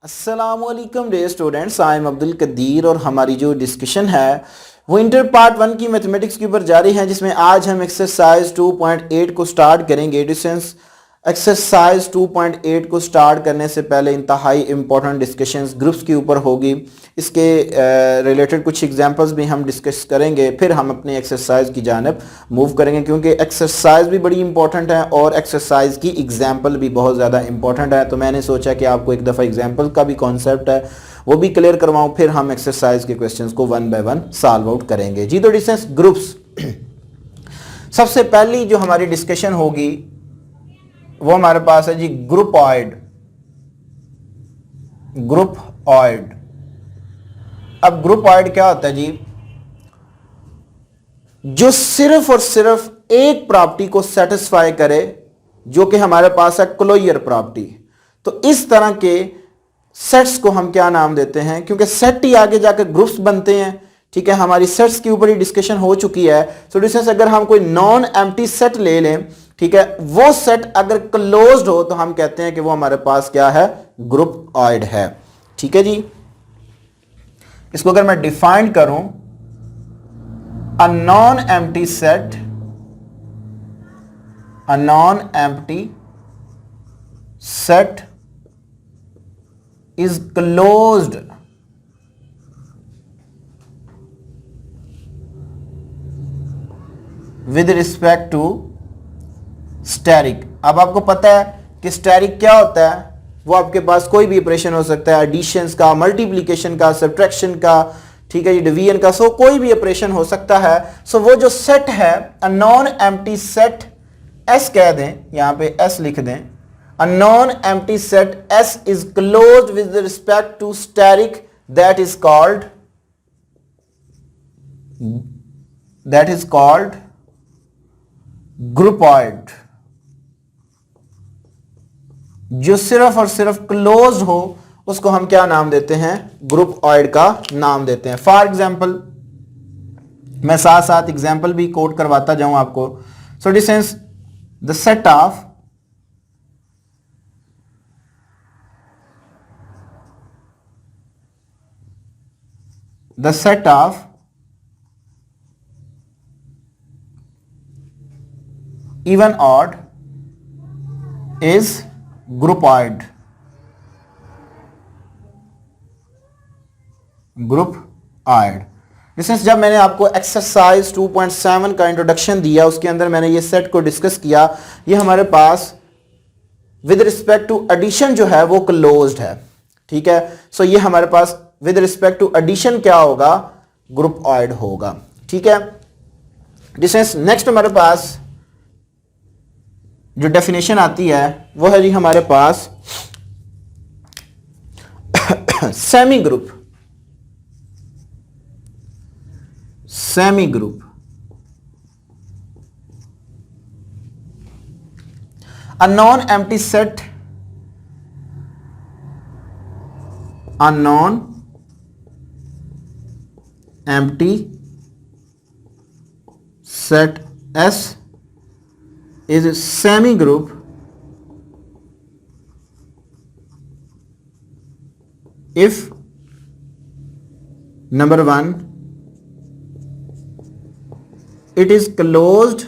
अस्सलामुअलैकुम dear students, I am Abdul Qadir और हमारी जो डिस्कशन है वो इंटर पार्ट 1 की मैथमेटिक्स के ऊपर जारी है, जिसमें आज हम एक्सरसाइज 2.8 को स्टार्ट करेंगे। डिस्टेंस एक्सरसाइज 2.8 को स्टार्ट करने से पहले इंतहाई इंपॉर्टेंट डिस्कशंस ग्रुप्स के ऊपर होगी। इसके रिलेटेड कुछ एग्जांपल्स भी हम डिस्कस करेंगे, फिर हम अपनी एक्सरसाइज की जानिब मूव करेंगे, क्योंकि एक्सरसाइज भी बड़ी इंपॉर्टेंट है और एक्सरसाइज की एग्जांपल भी बहुत ज़्यादा इंपॉर्टेंट है। तो मैंने सोचा कि आपको एक दफ़ा एग्जांपल का भी कॉन्सेप्ट है वो भी क्लियर करवाऊँ, फिर हम एक्सरसाइज के क्वेश्चंस को one by one solve out करेंगे। जी, तो डिस्टेंस ग्रुप्स सबसे पहली जो हमारी डिस्कशन होगी वो हमारे पास है जी ग्रुपॉइड। ग्रुपॉइड, अब ग्रुपॉइड क्या होता है जी? जो सिर्फ और सिर्फ एक प्रॉपर्टी को सेटिस्फाई करे, जो कि हमारे पास है क्लोजर प्रॉपर्टी। तो इस तरह के सेट्स को हम क्या नाम देते हैं? क्योंकि सेट ही आगे जाकर ग्रुप्स बनते हैं। ठीक है, हमारी सेट्स के ऊपर ही डिस्कशन हो चुकी है। सो डिस्टेंस अगर हम कोई नॉन एम्प्टी सेट ले लें, ठीक है, वो सेट अगर क्लोज्ड हो तो हम कहते हैं कि वो हमारे पास क्या है? ग्रुपॉइड है। ठीक है जी, इसको अगर मैं डिफाइन करूं, a non empty set, a non empty set is closed with respect to asterisk. अब आपको पता है कि स्टेरिक क्या होता है? वो आपके पास कोई भी ऑपरेशन हो सकता है, एडिशन का, मल्टीप्लिकेशन का, सब्ट्रैक्शन का, ठीक है जी, डिवीजन का, सो कोई भी ऑपरेशन हो सकता है। सो वो जो सेट है, अ नॉन एम्प्टी सेट, एस कह दें, यहां पे एस लिख दें, a non-empty set S is closed with respect to steric, that is called groupoid। जो सिर्फ और सिर्फ क्लोज हो उसको हम क्या नाम देते हैं? ग्रुपॉइड का नाम देते हैं। फॉर एग्जाम्पल, मैं साथ साथ एग्जाम्पल भी कोट करवाता जाऊं आपको। So distance the set of the set of even odd is groupoid। Groupoid distance, जब मैंने आपको एक्सरसाइज 2.7 का इंट्रोडक्शन दिया, उसके अंदर मैंने ये सेट को डिस्कस किया। ये हमारे पास विद रिस्पेक्ट टू एडिशन जो है वो क्लोज्ड है। ठीक है, सो ये हमारे पास विद रिस्पेक्ट टू एडिशन क्या होगा? ग्रुपॉइड होगा। ठीक है, डिस्टेंस नेक्स्ट हमारे पास जो डेफिनेशन आती है वो है जी हमारे पास semigroup. Semigroup, a non empty set, a non empty set S is a semi group if number 1 it is closed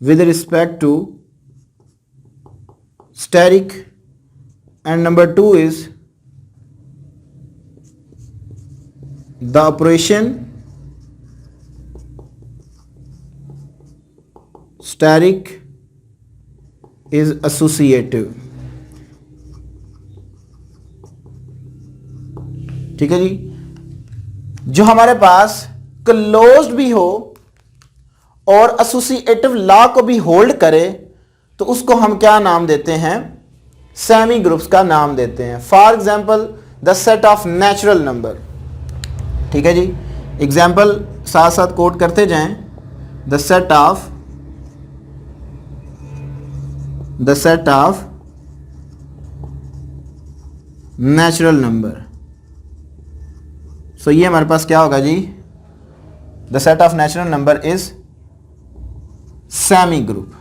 with respect to steric, and number 2 is the operation steric is associative। ठीक है जी, जो हमारे पास closed भी हो और associative law को भी hold करे तो उसको हम क्या नाम देते हैं? सेमी ग्रुप्स का नाम देते हैं। For example, the set of natural number. ठीक है जी, एग्जाम्पल साथ साथ कोट करते जाएं। The set of natural number. So ये हमारे पास क्या होगा जी? The set of natural number is semigroup.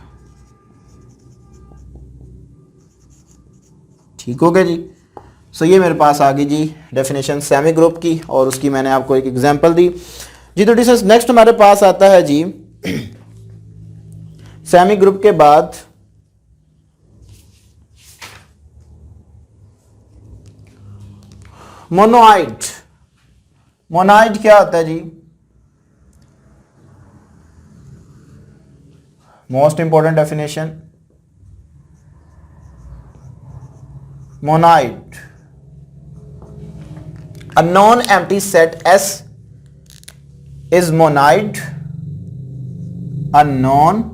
ठीक हो गया जी। सो ये मेरे पास आ गई जी डेफिनेशन सेमी ग्रुप की, और उसकी मैंने आपको एक एग्जांपल दी जी। तो डिस्टेंस नेक्स्ट हमारे पास आता है जी सेमी ग्रुप के बाद मोनोइड। मोनोइड क्या होता है जी? Most important definition, monoid, a non-empty set S is monoid. A non-empty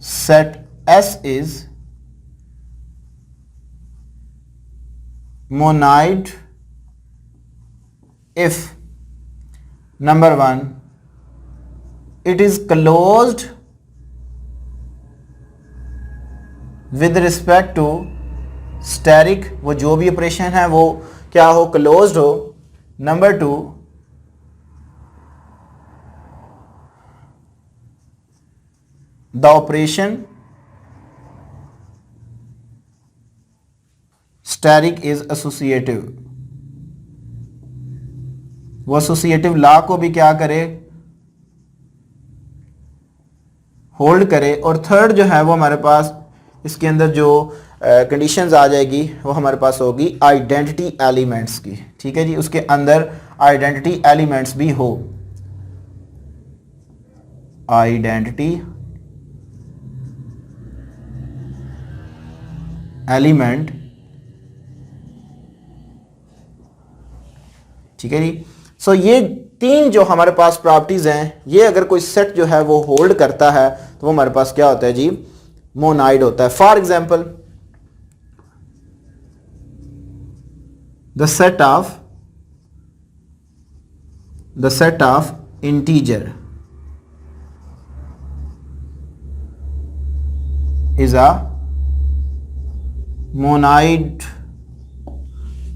set S is monoid if number one, it is closed with respect to asterisk, वो जो भी operation है वो क्या हो, क्लोज्ड हो। Number two, the operation asterisk is associative, वो associative law को भी क्या करे, होल्ड करे। और थर्ड जो है वो हमारे पास इसके अंदर जो कंडीशंस आ जाएगी वो हमारे पास होगी आइडेंटिटी एलिमेंट्स की। ठीक है जी, उसके अंदर आइडेंटिटी एलिमेंट्स भी हो, आइडेंटिटी एलिमेंट। ठीक है जी। सो ये तीन जो हमारे पास प्रॉपर्टीज हैं, ये अगर कोई सेट जो है वो होल्ड करता है तो वो हमारे पास क्या होता है जी, मोनाइड होता है। For example, the set of integer is a monoid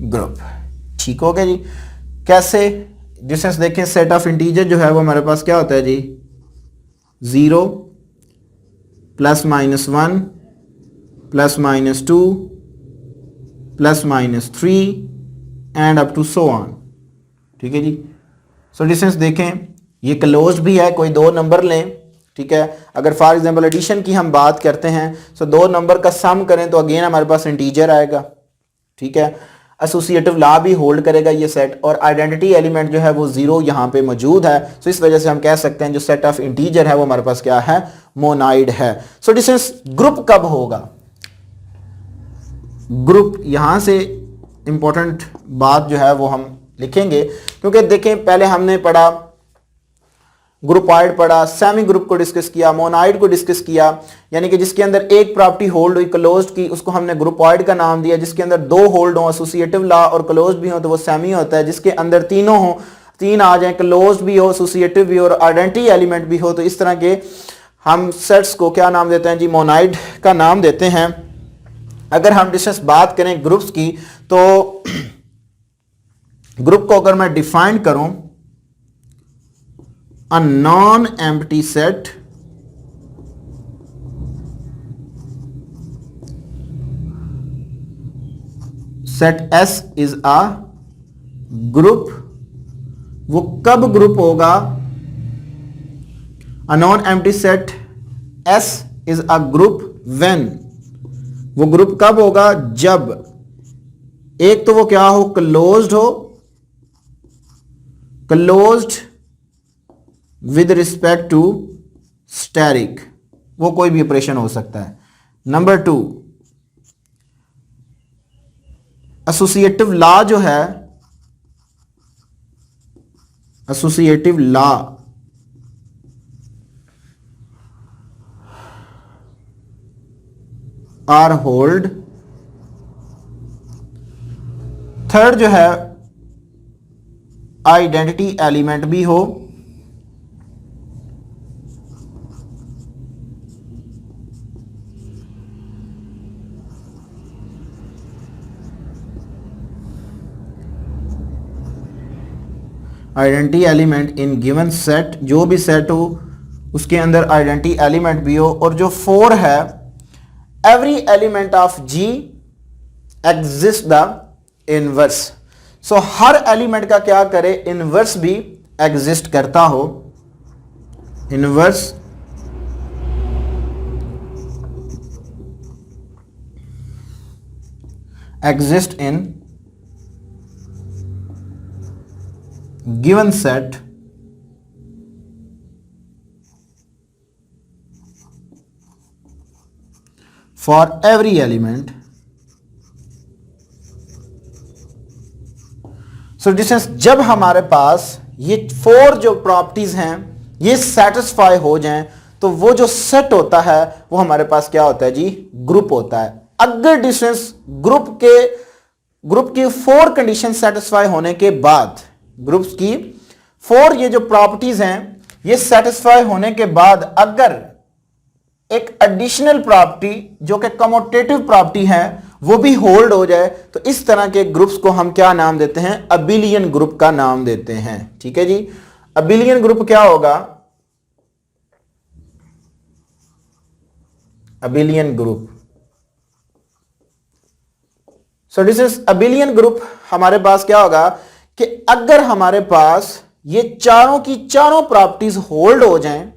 group. ठीक हो गया जी। कैसे? डिस्टेंस देखें, सेट ऑफ इंटीजर जो है वो हमारे पास क्या होता है जी, 0 plus minus 1 plus minus 2 plus minus 3 and up to so on. ठीक है जी। सो डिस्टेंस देखें, ये क्लोज भी है, कोई दो नंबर लें। ठीक है, अगर फॉर एग्जांपल एडिशन की हम बात करते हैं, सो दो नंबर का सम करें तो अगेन हमारे पास इंटीजर आएगा। ठीक है, एसोसिएटिव लॉ भी होल्ड करेगा ये सेट, और आइडेंटिटी एलिमेंट जो है वो 0 यहाँ पे मौजूद है। सो इस वजह से हम कह सकते हैं जो सेट ऑफ इंटीजर है वो हमारे पास क्या है, मोनाइड है। सो डिस्टेंस ग्रुप कब होगा? ग्रुप, यहां से इंपॉर्टेंट बात जो है वो हम लिखेंगे, क्योंकि देखें पहले हमने पढ़ा ग्रुपॉइड पढ़ा, सेमी ग्रुप को डिस्कस किया, मोनाइड को डिस्कस किया, यानी कि जिसके अंदर एक प्रॉपर्टी होल्ड हुई क्लोज्ड की, उसको हमने ग्रुपॉइड का नाम दिया। जिसके अंदर दो होल्ड हो, एसोसिएटिव लॉ और क्लोज्ड भी हो, तो वो सेमी होता है। जिसके अंदर तीनों हो, तीन आ जाए, क्लोज्ड भी हो, एसोसिएटिव भी हो और आइडेंटिटी एलिमेंट भी हो, तो इस तरह के हम सेट्स को क्या नाम देते हैं जी, मोनाइड का नाम देते हैं। अगर हम डिस्टेंस बात करें ग्रुप्स की, तो ग्रुप को अगर मैं डिफाइन करूं, a non-empty set S is a group। वो कब ग्रुप होगा? a non-empty set S is a group when, वो ग्रुप कब होगा? जब एक तो वो क्या हो, क्लोज्ड हो, closed with respect to asterisk, वो कोई भी ऑपरेशन हो सकता है। नंबर 2, एसोसिएटिव लॉ जो है, associative law are hold. Third जो है, आइडेंटिटी एलिमेंट भी हो, identity element in given set, जो भी सेट हो उसके अंदर आइडेंटिटी एलिमेंट भी हो, और जो 4 है every element of G exist the inverse. So हर एलिमेंट का क्या करे, इनवर्स भी एग्जिस्ट करता हो, inverse exist in given set for every element. So distance जब हमारे पास ये 4 जो प्रॉपर्टीज हैं ये सेटिस्फाई हो जाएं तो वो जो सेट होता है वो हमारे पास क्या होता है जी, ग्रुप होता है। अगर डिस्टेंस ग्रुप की 4 कंडीशन सेटिस्फाई होने के बाद, ग्रुप्स की 4 ये जो प्रॉपर्टीज हैं ये सेटिस्फाई होने के बाद अगर एक एडिशनल प्रॉपर्टी जो कि कम्यूटेटिव प्रॉपर्टी है वो भी होल्ड हो जाए तो इस तरह के ग्रुप्स को हम क्या नाम देते हैं, अबिलियन ग्रुप का नाम देते हैं। ठीक है जी, अबिलियन ग्रुप क्या होगा, abelian group. So this is abelian group. हमारे पास क्या होगा कि अगर हमारे पास ये चारों की चारों प्रॉपर्टीज होल्ड हो जाएं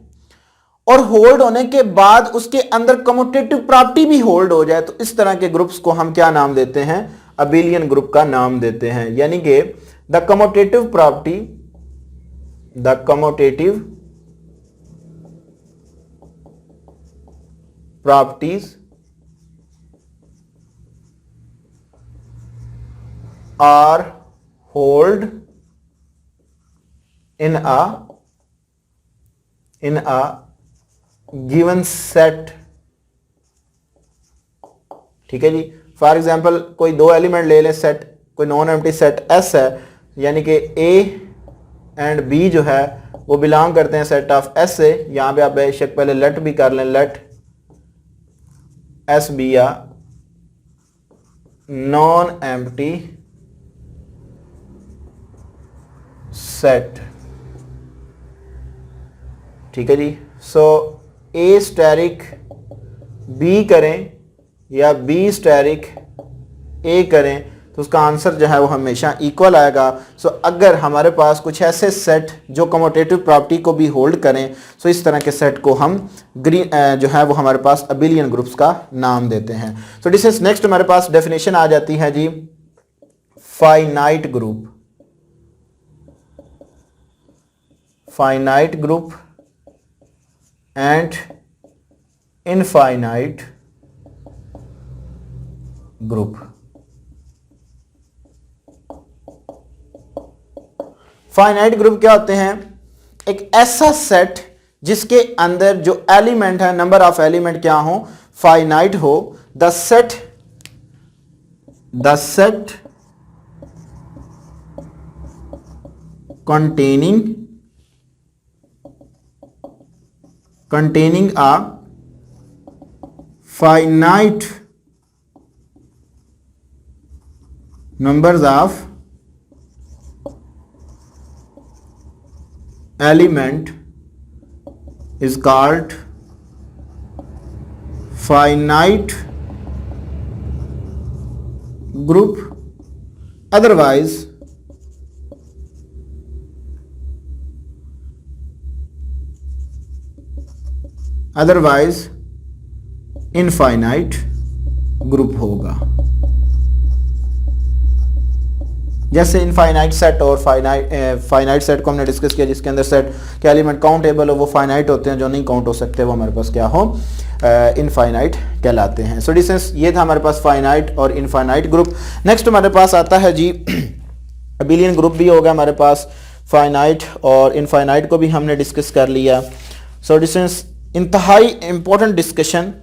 और होल्ड होने के बाद उसके अंदर कम्यूटेटिव प्रॉपर्टी भी होल्ड हो जाए तो इस तरह के ग्रुप्स को हम क्या नाम देते हैं, अबिलियन ग्रुप का नाम देते हैं। यानी कि the commutative property, the commutative properties are hold in a given set. ठीक है जी, फॉर एग्जांपल कोई 2 एलिमेंट ले लें सेट, कोई नॉन एम्प्टी सेट एस है, यानी कि ए एंड बी जो है वो बिलोंग करते हैं सेट ऑफ एस से। यहां पे आप बेशक पहले लेट भी कर लें, लेट एस बी या नॉन एम्प्टी सेट। ठीक है जी, सो ए स्टेरिक बी करें या बी स्टेरिक ए करें तो उसका आंसर जो है वो हमेशा इक्वल आएगा। सो अगर हमारे पास कुछ ऐसे सेट जो कम्यूटेटिव प्रॉपर्टी को भी होल्ड करें सो इस तरह के सेट को हम जो है वो हमारे पास अबिलियन ग्रुप्स का नाम देते हैं। सो दिस इज नेक्स्ट हमारे पास डेफिनेशन आ जाती है जी, finite group. Finite group and infinite group. Finite group क्या होते हैं, एक ऐसा सेट जिसके अंदर जो एलिमेंट है, नंबर ऑफ एलिमेंट क्या हो, फाइनाइट हो। The set containing a finite numbers of element is called finite group, otherwise infinite group होगा। जैसे इनफाइनाइट सेट और फाइनाइट सेट को हमने डिस्कस किया जिसके अंदर सेट के एलिमेंट काउंटेबल हो वो फाइनाइट होते हैं, जो नहीं काउंट हो सकते वो हमारे पास क्या हो, इनफाइनाइट कहलाते हैं। सो डिस्टेंस ये था हमारे पास फाइनाइट और इनफाइनाइट ग्रुप। नेक्स्ट हमारे पास आता है जी अबिलियन ग्रुप भी होगा हमारे पास, फाइनाइट और इनफाइनाइट को भी हमने डिस्कस कर लिया। सो डिस्टेंस इंतहाई इंपॉर्टेंट डिस्कशन,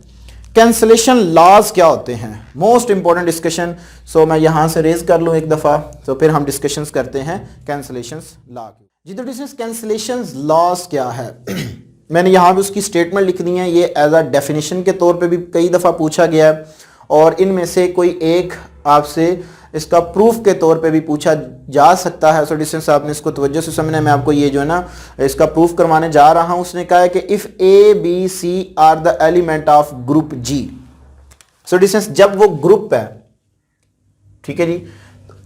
कैंसलेशन लॉज क्या होते हैं, मोस्ट इंपॉर्टेंट डिस्कशन। सो मैं यहां से रेज कर लूं एक दफा तो फिर हम डिस्कशंस करते हैं कैंसलेशंस लॉ की। जी तो डिस्टेंस कैंसलेशंस लॉज क्या है मैंने यहां पे उसकी स्टेटमेंट लिख दी है, ये एज अ डेफिनेशन के तौर पे भी कई दफ़ा पूछा गया है और इनमें से कोई एक आपसे इसका प्रूफ के तौर पे भी पूछा जा सकता है। सो डिस्टेंस आपने इसको तवज्जो से समझना है। मैं आपको ये जो है ना इसका प्रूफ करवाने जा रहा हूं। उसने कहा है कि if A B C are the element of group G. So distance जब वो ग्रुप है, ठीक है जी,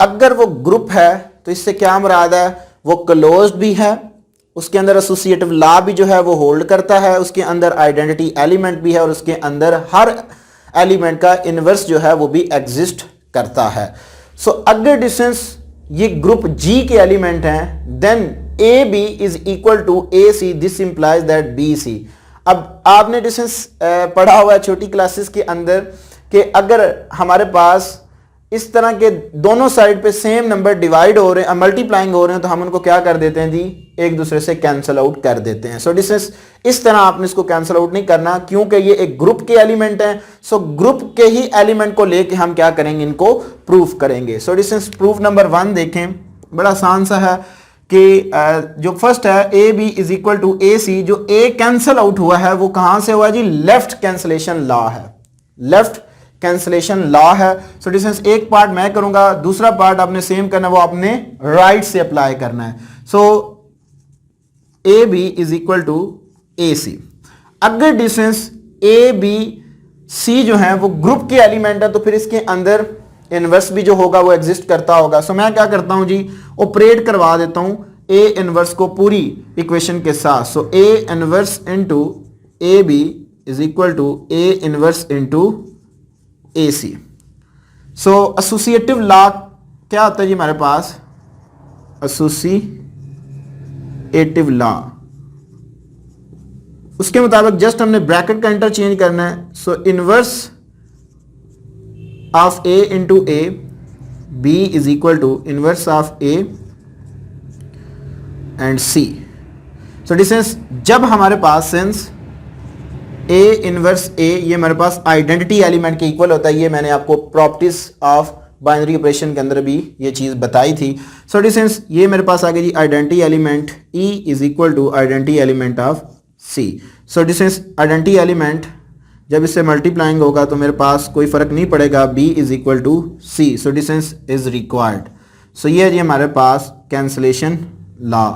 अगर वो ग्रुप है तो इससे क्या मुराद है, वो क्लोज्ड भी है, उसके अंदर एसोसिएटिव लॉ भी जो है वो होल्ड करता है, उसके अंदर आइडेंटिटी एलिमेंट भी है और उसके अंदर हर एलिमेंट का इनवर्स जो है वो भी एग्जिस्ट करता है। सो अगर डिस्टेंस ये ग्रुप जी के एलिमेंट हैं then A B is equal to A C, this implies that B C. अब आपने डिस्टेंस पढ़ा हुआ है छोटी क्लासेस के अंदर कि अगर हमारे पास इस तरह के दोनों साइड पे सेम नंबर डिवाइड हो रहे हैं, मल्टीप्लाइंग हो रहे हैं, तो हम उनको क्या कर देते हैं जी, एक दूसरे से कैंसिल आउट कर देते हैं। सो डिस्टेंस इस तरह आपने इसको कैंसिल आउट नहीं करना क्योंकि ये एक ग्रुप के एलिमेंट हैं। सो ग्रुप के ही एलिमेंट को लेके हम क्या करेंगे, इनको प्रूफ करेंगे। सो डिस्टेंस प्रूफ नंबर 1 देखें, बड़ा आसान सा है कि जो फर्स्ट है a B is equal to A c, जो ए कैंसिल आउट हुआ है वो कहां से हुआ जी, लेफ्ट कैंसिलेशन लॉ है, लेफ्ट कैंसिलेशन लॉ है। सो डिस्टेंस एक पार्ट मैं करूंगा, दूसरा पार्ट आपने सेम करना है, वो आपने राइट से अप्लाई करना है। So a B is equal to A c. अगर डिस्टेंस ए बी सी जो है वो ग्रुप के एलिमेंट है तो फिर इसके अंदर इनवर्स भी जो होगा वो एग्जिस्ट करता होगा। सो मैं क्या करता हूं जी, ऑपरेट करवा देता हूं ए इनवर्स को पूरी इक्वेशन के साथ। So a inverse into A B is equal to a inverse into a c. So associative law क्या होता है जी हमारे पास, एसोसिएटिव लॉ, उसके मुताबिक जस्ट हमने ब्रैकेट का इंटरचेंज करना है। So inverse of A into A B is equal to inverse of A and C. So distance जब हमारे पास सेंस ए इनवर्स ए ये हमारे पास आइडेंटिटी एलिमेंट के इक्वल होता है, ये मैंने आपको प्रॉपर्टीज ऑफ बाइनरी ऑपरेशन के अंदर भी ये चीज बताई थी। सो डिस्टेंस ये मेरे पास आ गया जी identity element e is equal to identity element of c. So distance identity element जब इससे मल्टीप्लाइंग होगा तो मेरे पास कोई फर्क नहीं पड़ेगा, b is equal to c. So distance is required. So ये है जी हमारे पास कैंसलेशन लॉ।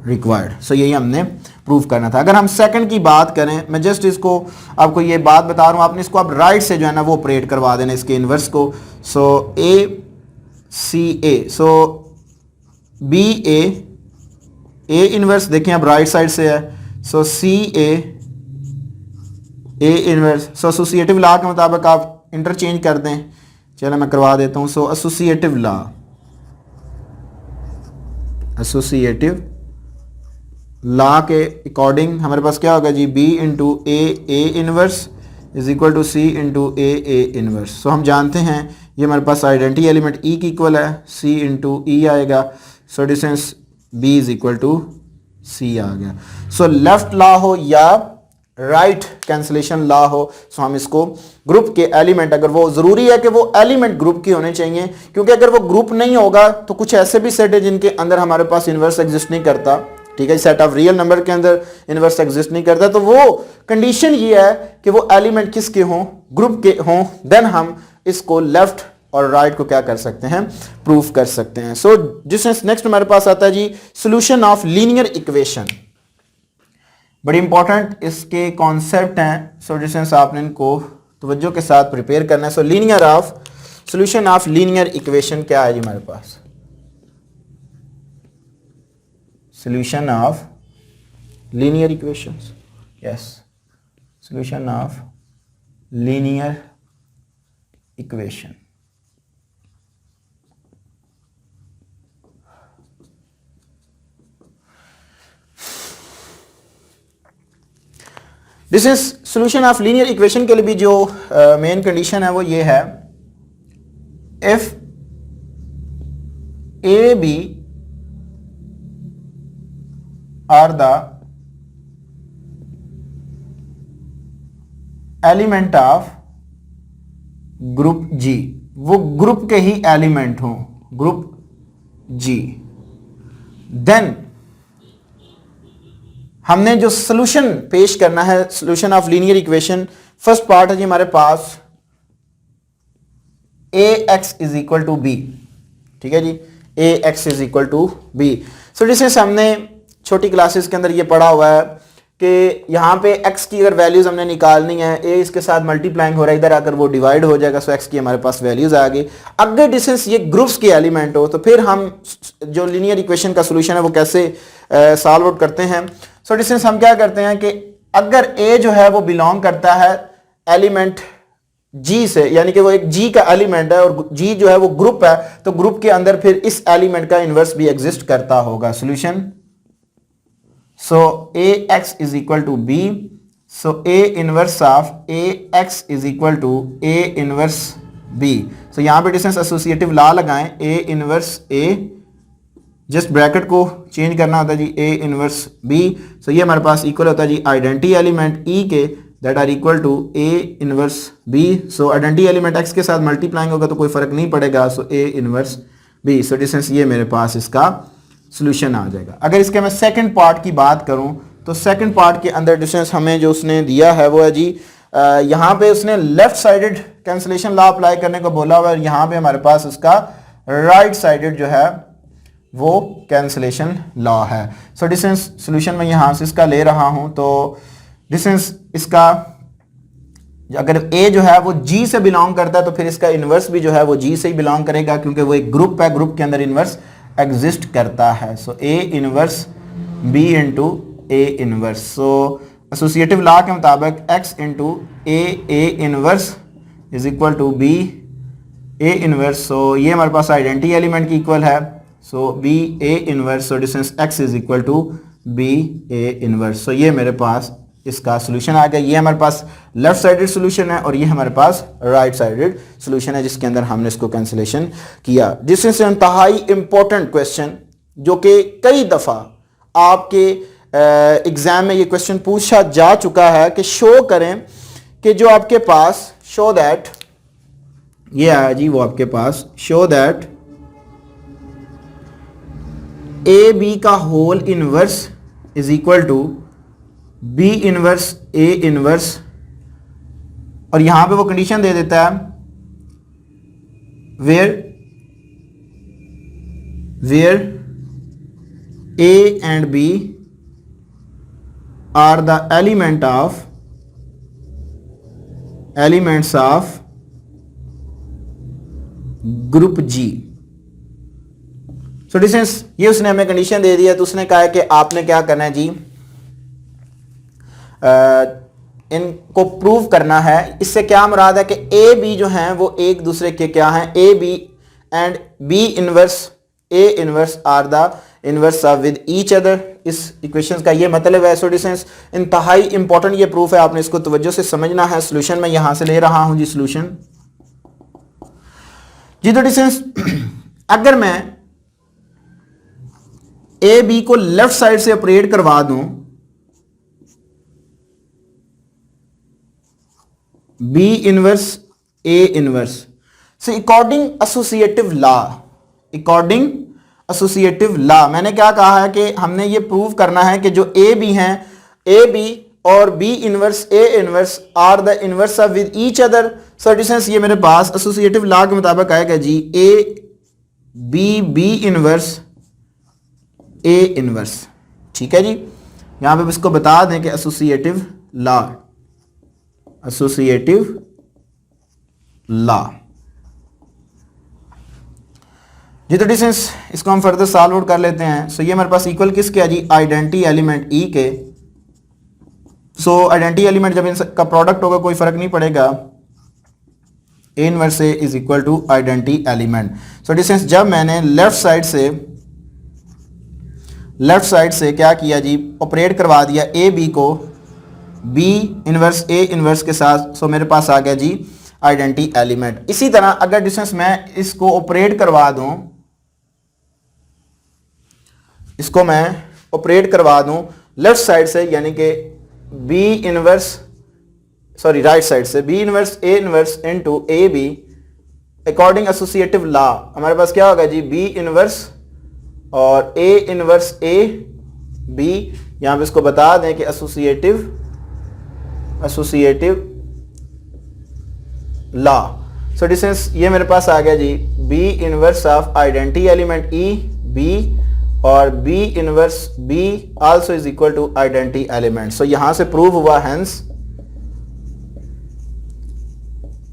रिक्वायर्ड। सो यही हमने प्रूव करना था। अगर हम सेकंड की बात करें, मैं जस्ट इसको आपको ये बात बता रहा हूं, आपने इसको आप राइट से जो है ना वो ऑपरेट करवा देना इसके इनवर्स को। सो ए सी ए, सो बी ए इनवर्स देखें अब राइट साइड से है, so c a inverse. So associative law के मुताबिक आप इंटरचेंज कर दें, चलो मैं करवा देता हूं। So associative law, associative law के अकॉर्डिंग हमारे पास क्या होगा जी, b into a inverse is equal to c into a inverse. So हम जानते हैं ये हमारे पास आइडेंटिटी एलिमेंट ई की इक्वल है, सी इंटू ई आएगा। So distance b is equal to c आ गया। सो लेफ्ट लॉ हो या राइट कैंसलेशन लॉ हो, सो हम इसको ग्रुप के एलिमेंट, अगर वो जरूरी है कि वो एलिमेंट ग्रुप के होने चाहिए, क्योंकि अगर वो ग्रुप नहीं होगा तो कुछ ऐसे भी सेट है जिनके अंदर हमारे पास इनवर्स एग्जिस्ट नहीं करता, ठीक है, सेट ऑफ रियल नंबर के अंदर इनवर्स एग्जिस्ट नहीं करता, तो वो कंडीशन ये है कि वो एलिमेंट किसके हों, ग्रुप के हों, देन हम इसको लेफ्ट और राइट को क्या कर सकते हैं, प्रूफ कर सकते हैं। सो जिसमें नेक्स्ट हमारे पास आता है जी सॉल्यूशन ऑफ लीनियर इक्वेशन। बड़ी इंपॉर्टेंट इसके कॉन्सेप्ट हैं। सो डिस्टेंस आपने इनको तवज्जो के साथ प्रिपेयर करना है। सो linear of, solution of linear equation क्या है जी हमारे पास, solution of linear equations, yes, solution of linear equation। This is solution of linear equation के लिए भी जो मेन कंडीशन है वो ये है, if A b are the element of group जी, वो ग्रुप के ही एलिमेंट हो, ग्रुप जी, देन हमने जो सॉल्यूशन पेश करना है, solution of linear equation, first part है जी हमारे पास ax is equal to b, ठीक है जी, ax is equal to b. So distance हमने छोटी क्लासेस के अंदर ये पढ़ा हुआ है कि यहाँ पे x की अगर वैल्यूज हमने निकालनी है, a इसके साथ मल्टीप्लाइंग हो रहा है, इधर आकर वो डिवाइड हो जाएगा, सो x की हमारे पास वैल्यूज आ गई। अगर डिस्टेंस ये ग्रुप्स के एलिमेंट हो तो फिर हम जो लीनियर इक्वेशन का सोल्यूशन है वो कैसे सॉल्व आउट करते हैं। सो डिस्टेंस हम क्या करते हैं कि अगर a जो है वो बिलोंग करता है एलिमेंट G से, यानी कि वो एक G का एलिमेंट है और G जो है वो ग्रुप है, तो ग्रुप के अंदर फिर इस एलिमेंट का इनवर्स भी एग्जिस्ट करता होगा। Solution, so ax is equal to b, so a inverse of ax is equal to a inverse b। so यहाँ पे डिस्टेंस एसोसिएटिव लॉ लगाएं, a inverse a, just bracket को चेंज करना होता है जी, a इनवर्स b। so ये हमारे पास इक्वल होता है जी आइडेंटिटी एलिमेंट e के that are equal to a inverse b। so identity element x के साथ मल्टीप्लाइंग होगा तो कोई फर्क नहीं पड़ेगा, so a inverse b। so distance ये मेरे पास इसका सोल्यूशन आ जाएगा। अगर इसके मैं सेकंड पार्ट की बात करूं तो सेकंड पार्ट के अंदर डिस्टेंस हमें जो उसने दिया है वो है जी यहाँ पे उसने left sided cancellation law apply करने को बोला हुआ है, यहाँ पे हमारे पास उसका राइट साइडेड जो है वो कैंसिलेशन लॉ है। सो डिस्टेंस सोल्यूशन में यहाँ से इसका ले रहा हूँ, तो डिस्टेंस इसका अगर a जो है वो G से बिलोंग करता है तो फिर इसका इनवर्स भी जो है वो G से ही बिलोंग करेगा, क्योंकि वो एक ग्रुप है, ग्रुप के अंदर इनवर्स एग्जिस्ट करता है। So a inverse b into a inverse. So associative law के मुताबिक x into a inverse is equal to b a inverse. So ये हमारे पास आइडेंटिटी एलिमेंट की इक्वल है, so b a inverse. So distance x is equal to b a inverse. So ये मेरे पास इसका सोल्यूशन आ गया। ये हमारे पास लेफ्ट साइडेड सोल्यूशन है और ये हमारे पास राइट साइडेड सोल्यूशन है जिसके अंदर हमने इसको कैंसिलेशन किया। डिस्टेंस इंतहाई इंपॉर्टेंट क्वेश्चन जो कि कई दफ़ा आपके एग्जाम में ये क्वेश्चन पूछा जा चुका है कि शो करें कि जो आपके पास शो दैट, ये आया जी वो आपके पास शो दैट ए बी का whole inverse is equal to B inverse A inverse, और यहां पे वो कंडीशन दे देता है where A and B are the elements of group G. So distance ये उसने हमें कंडीशन दे दिया, तो उसने कहा है कि आपने क्या करना है जी, इनको प्रूव करना है। इससे क्या मुराद है कि ए बी जो हैं वो एक दूसरे के क्या हैं, A B and B inverse A inverse are the inverse of with each other. इस इक्वेशंस का ये मतलब है। सो डिस्टेंस इंतहाई इंपॉर्टेंट ये प्रूफ है, आपने इसको तवज्जो से समझना है। सोल्यूशन मैं यहां से ले रहा हूं जी, सोल्यूशन जी। तो डिस्टेंस अगर मैं ए बी को लेफ्ट साइड से ऑपरेट करवा दूं, B inverse A inverse, so according associative law मैंने क्या कहा है कि हमने ये प्रूव करना है कि जो A B हैं, A B और B inverse A inverse are the inverse of with each other. So distance ये मेरे पास एसोसिएटिव लॉ के मुताबिक आएगा जी A B inverse A inverse, ठीक है जी। यहां पे इसको बता दें कि एसोसिएटिव लॉ जी। तो डिस्टेंस इसको हम फर्दर सॉल्व आउट कर लेते हैं। सो ये हमारे पास इक्वल किसके है जी, आइडेंटिटी एलिमेंट ई के। सो आइडेंटिटी एलिमेंट जब इनका प्रोडक्ट होगा कोई फर्क नहीं पड़ेगा, A inverse A is equal to identity element. So distance जब मैंने लेफ्ट साइड से क्या किया जी, ऑपरेट करवा दिया ए बी को B इनवर्स A इनवर्स के साथ, सो मेरे पास आ गया जी आइडेंटिटी एलिमेंट। इसी तरह अगर डिस्टेंस मैं इसको ऑपरेट करवा दूं, इसको मैं ऑपरेट करवा दूं लेफ्ट साइड से, यानी कि B इनवर्स राइट साइड से B inverse A inverse into A B according associative law, हमारे पास क्या होगा जी B इनवर्स और A इनवर्स A B। यहां पे इसको बता दें कि एसोसिएटिव लॉ। सो डिस्टेंस ये मेरे पास आ गया जी, B inverse of identity element E B और B inverse B also is equal to identity element. So यहां से प्रूव हुआ hence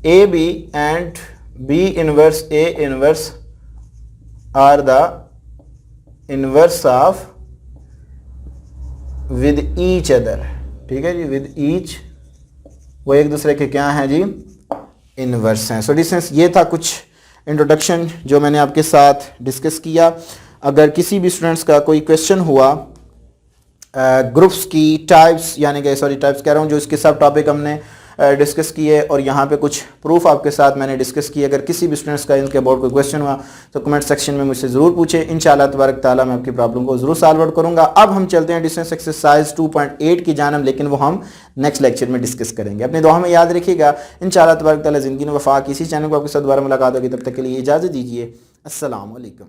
A B and B inverse A inverse are the inverse of with each other. ठीक है जी, with each, वो एक दूसरे के क्या हैं जी, इनवर्स हैं। सो डिस्टेंस ये था कुछ इंट्रोडक्शन जो मैंने आपके साथ डिस्कस किया। अगर किसी भी स्टूडेंट्स का कोई क्वेश्चन हुआ ग्रुप्स की टाइप्स, यानी कि सॉरी टाइप्स कह रहा हूँ, जो इसके सब टॉपिक हमने डिस्कस किए और यहाँ पे कुछ प्रूफ आपके साथ मैंने डिस्कस किए, अगर किसी भी स्टूडेंट्स का इनके अबाउट कोई क्वेश्चन हुआ तो कमेंट सेक्शन में मुझसे ज़रूर पूछे। इंशाल्लाह तबारक ताला मैं आपकी प्रॉब्लम को ज़रूर सॉल्व आउट करूँगा। अब हम चलते हैं डिस्टेंस एक्सरसाइज 2.8 की जानब, लेकिन वो हम नेक्स्ट लेक्चर में डिस्कस करेंगे। अपनी दुआ में याद रखिएगा। इंशाल्लाह तबारक ताला ज़िंदगी में वफा, किसी चैनल को आपके साथ दोबारा मुलाकात होगी। तब तक के लिए इजाज़त दीजिए। अस्सलाम वालेकुम।